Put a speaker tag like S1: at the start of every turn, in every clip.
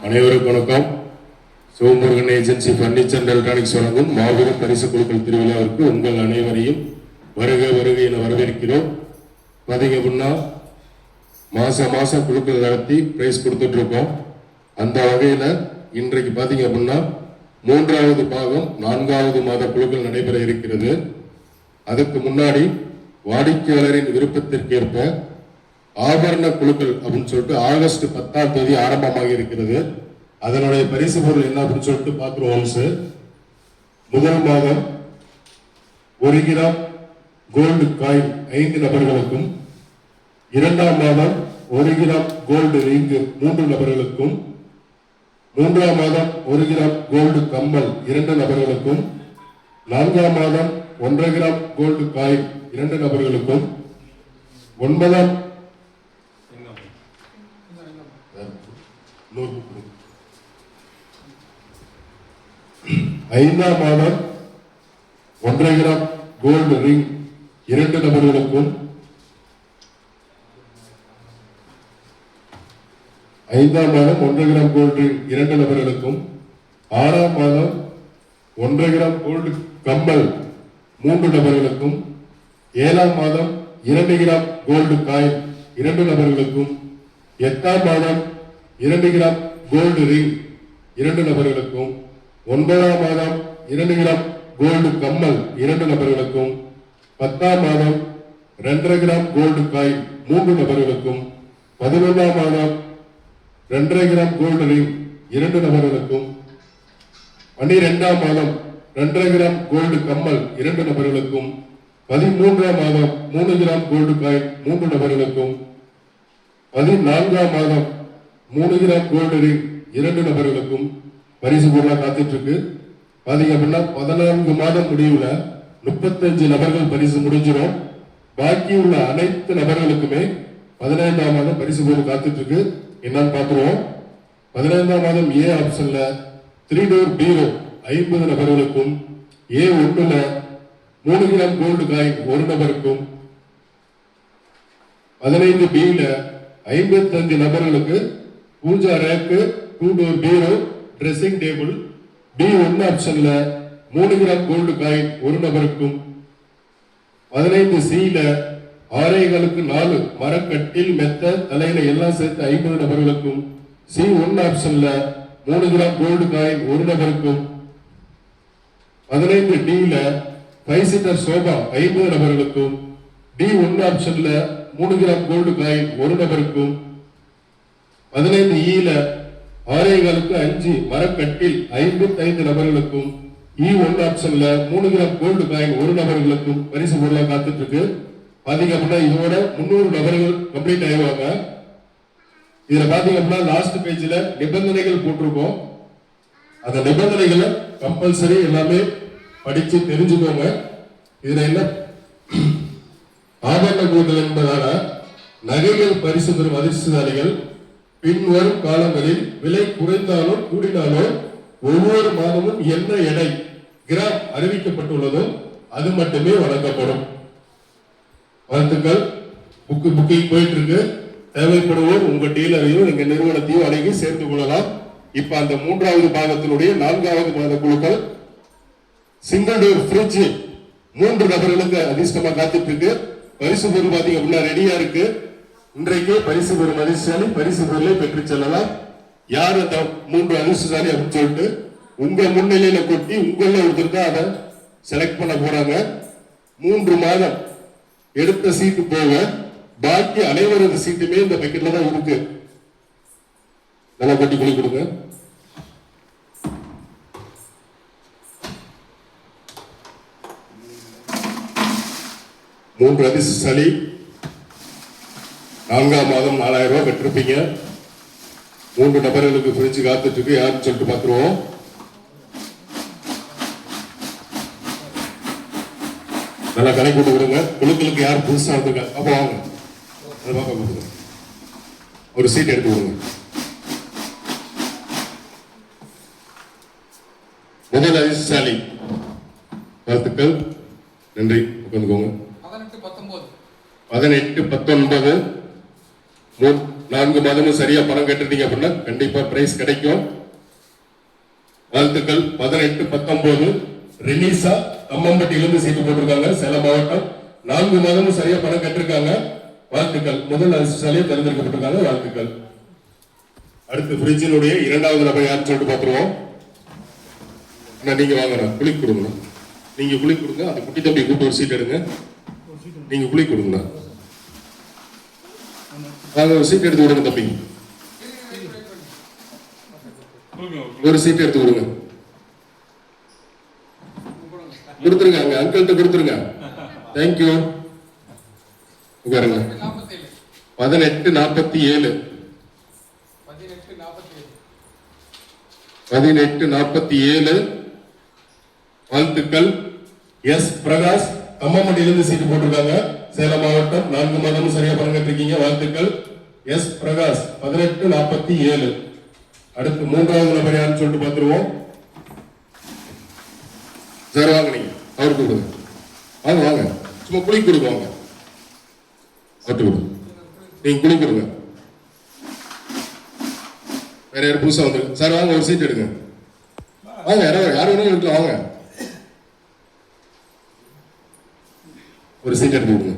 S1: அனைவருக்கும் வணக்கம். Sivamurugan agency furniture and electronics வழங்கும் மாபெரும் பரிசு குழுக்கள் திருவிழாவிற்கு உங்கள் அனைவரையும் வருக வருக என வரவேற்கிறோம். பார்த்தீங்க அப்படின்னா மாசம் குழுக்கள் நடத்தி பிரைஸ் கொடுத்துட்டு இருக்கோம். அந்த வகையில் இன்றைக்கு பார்த்தீங்க அப்படின்னா 3வது பாகம் 4வது மாத குழுக்கள் நடைபெற இருக்கிறது. அதுக்கு முன்னாடி வாடிக்கையாளரின் விருப்பத்திற்கேற்ப ஆபரண குழுக்கள் அப்படின்னு சொல்லிட்டு ஆகஸ்ட் 10ஆம் தேதி ஆரம்பமாக இருக்கிறது. அதனுடைய பரிசு பொருள் என்ன அப்படின்னு சொல்லிட்டு பார்த்துருவோம். முதல் மாதம் 1 கிராம் கோல்டு காயின் 5 நபர்களுக்கும், 2ஆம் மாதம் 1 கிராம் கோல்டு ரிங் 3 நபர்களுக்கும், 3ஆம் மாதம் 1 கிராம் கோல்டு கம்மல் 2 நபர்களுக்கும், 4ஆம் மாதம் 1 கிராம் கோல்டு காயின் 2 நபர்களுக்கும், 9ஆம் 5ஆம் மாதம் 1 கிராம் கோல்டு ரிங் 2 நபர்களுக்கும், 5ஆம் மாதம் 1 கிராம் கோல்டு ரிங் 2 நபர்களுக்கும், 6ஆம் மாதம் 1 கிராம் கோல்டு கம்மல் 3 நபர்களுக்கும், 7ஆம் மாதம் 2 கிராம் கோல்டு காயின் 2 நபர்களுக்கும், 8ஆம் மாதம் 2 கிராம் கோல்டு ரிங் 2 நபர்களுக்கும், 9ஆம் மாதம் 2 கிராம் கோல்டு கம்மல் 2 நபர்களுக்கும், 10ஆம் மாதம் 2 கிராம் கோல்டு காயின் 3 நபர்களுக்கும், 11ஆம் மாதம் 2 கிராம் கோல்டு ரிங் 2 நபர்களுக்கும், 12ஆம் மாதம் 2 கிராம் கோல்டு கம்மல் 2 நபர்களுக்கும், 13ஆம் மாதம் 3 கிராம் கோல்டு காயின் 3 நபர்களுக்கும், 14ஆம் மாதம் 3 கிராம் கோல்டு ரிங் 2 நபர்களுக்கும் பரிசு பொருளா காத்துட்டு இருக்கு. பாத்தீங்க அப்படின்னா 14 மாதம் முடிவுல 35 நபர்கள் பரிசு முடிஞ்சிடும். பாக்கி உள்ள அனைத்து நபர்களுக்குமே 15ஆம் மாதம் பரிசு பொருள் காத்துட்டு இருக்கு. என்னன்னு பாத்துருவோம். 15ஆம் மாதம் ஏ ஆப்ஷன்ல 3 டோர் பீரோ 50 நபர்களுக்கும், A1ல 3 கிராம் கோல்டு காயின் 1 நபருக்கும், 15 பில 55 நபர்களுக்கு பூஜா ரேக்கு 2 டோர் பீரோ ட்ரெஸ்ஸிங் டேபிள், B1 ஆப்ஷன்ல 3 கிராம் கோல்டு காயின் 1 நபருக்கும், 15 சில 6.4 மரக்கட்டில் மெத்த தலையில எல்லாம் சேர்த்து 50 நபர்களுக்கும், C1 ஆப்ஷன்ல 3 கிராம் கோல்டு காயின் 1 நபருக்கும், 15 டில 5 சீட்டர் சோபா 50 நபர்களுக்கும், D1 ஆப்ஷன்ல 3 கிராம் கோல்டு காயின் 1 நபருக்கும், 15 ஈல 6.5 மரக்கட்டில் 55 நபர்களுக்கும், E1 ஆப்ஷன்ல 3 கிராம் கோல்டு காயின் 1 நபர்களுக்கும் பரிசு பொருளா காத்துட்டு இருக்கு. பாத்தீங்க அப்படின்னா இதோட 300 நபர்கள் கம்ப்ளீட் ஆயிடுவாங்க. இதுல பாத்தீங்க அப்படின்னா லாஸ்ட் பேஜ்ல நிபந்தனைகள் போட்டிருக்கோம். அந்த நிபந்தனைகளை கம்பல்சரி எல்லாமே படிச்சு தெரிஞ்சுக்கோங்க. இதுல என்ன ஆபரண கூடுதல் என்பதால நகைகள் பரிசு பெறும் அதிர்ஷ்டசாலிகள் பின்வரும் காலங்களில் விலை குறைந்தாலோ கூடினாலோ ஒவ்வொரு மாதமும் என்ன எடை கிராம் அறிவிக்கப்பட்டுள்ளதோ அது மட்டுமே வழங்கப்படும். வாழ்த்துக்கள். புக்கிங் போயிட்டு இருக்கு. தேவைப்படுவோர் உங்க டீலரையும் எங்க நிறுவனத்தையும் அணுகி சேர்த்து கொள்ளலாம். இப்ப அந்த 3வது பாகத்தினுடைய 4வது மாத குழுக்கள் சிங்கிள் டோர் ஃப்ரிட்ஜ் 3 நபர்களுக்கு அதிர்ஷ்டமா காத்துட்டு இருக்கு. பரிசு பொருள் பாத்தீங்க அப்படின்னா ரெடியா இருக்கு. இன்றைக்கு பரிசு பெறும் அதிர்ஷ்டசாலி பரிசு பொருளை பெற்று செல்லலாம். யார் அந்த 3 அதிர்ஷ்டசாலி அப்படின்னு சொல்லிட்டு உங்க முன்னிலையில கொட்டி உங்கள ஒருத்தர் தான் அதை செலக்ட் பண்ண போறாங்க. 3 மாதம் எடுத்த சீட்டு போக பாக்கி அனைவரது சீட்டுமே இந்த பக்கெட்ல தான் இருக்கு. நல்லா கொட்டி குளி கொடுங்க. மூன்று அதிர்ஷ்டசாலி 4ஆம் மாதம் 4000 ரூபாய் பெற்றிருப்பீங்க. 3 நபர்களுக்கு பிரிச்சு காத்துட்டு இருக்கு. யாருன்னு சொல்லிட்டு பாத்துருவோம். நல்லா கணக்கு போட்டு விடுங்க. குழுக்களுக்கு யார் புதுசா வந்திருக்காங்க அப்ப வாங்க அதை பார்க்க கொடுங்க. ஒரு சீட் எடுத்து விடுங்க. முதல் அதிர்ஷ்டசாலி வாழ்த்துக்கள். நன்றி. உட்காந்துக்கோங்க.
S2: 18, 19
S1: 18, 19 4 மாதமும் சரியா பணம் கட்டுறீங்க அப்படின்னா கண்டிப்பா பிரைஸ் கிடைக்கும். வாழ்த்துக்கள். 18, 19 ரெனிசா தம்மம்பட்டியிலிருந்து சீட்டு போட்டிருக்காங்க. சேலம் மாவட்டம் 4 மாதமும் சரியா பணம் கட்டிருக்காங்க. வாழ்த்துக்கள். முதல் அதிர்ஷ்டசாலியை தேர்ந்தெடுக்கப்பட்டிருக்காங்க. வாழ்த்துக்கள். அடுத்து பிரிட்ஜினுடைய 2வது நபர் யாருன்னு சொல்லிட்டு பார்த்துருவோம். நீங்க வாங்க, குளி கொடுங்க. நீங்க குளி கொடுங்க. அந்த குட்டி தம்பி கூப்பிட்டு ஒரு சீட் எடுங்க. நீங்க குளி கொடுங்க. வாங்க, ஒரு சீட் எடுத்து விடுங்க தம்பி. ஒரு சீட் எடுத்து கொடுங்க. கொடுத்துருங்க, அங்க அங்கிள்கிட்ட கொடுத்துருங்க. தேங்க்யூ. உட்காருங்க. 1847 1847 வாழ்த்துக்கள். எஸ் பிரகாஷ் தம்மம்பட்டியிலிருந்து சீட்டு போட்டிருக்காங்க. சேலம் மாவட்டம் 4 மாதமும் சரியா பணம் கட்டிருக்கீங்க. வாழ்த்துக்கள். எஸ் பிரகாஷ் 1847. அடுத்து 3வது நபர் யாருன்னு சொல்லிட்டு பார்த்துருவோம். சார் வாங்க, நீங்க அவருக்கு கொடுங்க. வாங்க வாங்க, சும்மா குளி கொடுங்க. வாங்க அவருக்கு கொடுங்க. நீங்க குளி கொடுங்க. வேற யாரும் புதுசா வந்துருக்கு. சார் வாங்க, ஒரு சீட் எடுங்க. வாங்க, யாரும் வேணும் இருக்கு. வாங்க, ஒரு சீட் எடுத்து கொடுங்க.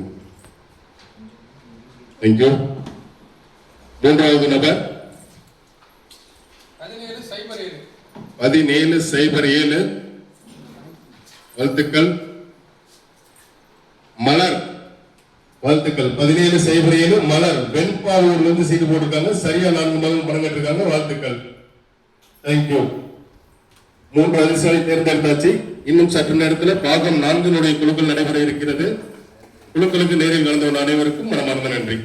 S1: தேங்க்யூ. 3வது நபர் 1707 வாழ்த்துக்கள். மலர் வாழ்த்துக்கள். 1707 மலர் வெண்பாவூர்ல இருந்து சீட்டு போட்டிருக்காங்க. சரியா 4 மாதம் பணம் கட்டிருக்காங்க. வாழ்த்துக்கள். தேங்க்யூ. 3 அதிர்ஷ்டங்களை தேர்ந்தெடுத்தாச்சு. இன்னும் சற்று நேரத்தில் பாகம் 4 குழுக்கள் நடைபெற இருக்கிறது. குழுக்களுக்கு நேரில் கலந்தவர்கள் அனைவருக்கும் மனமார்ந்த நன்றி.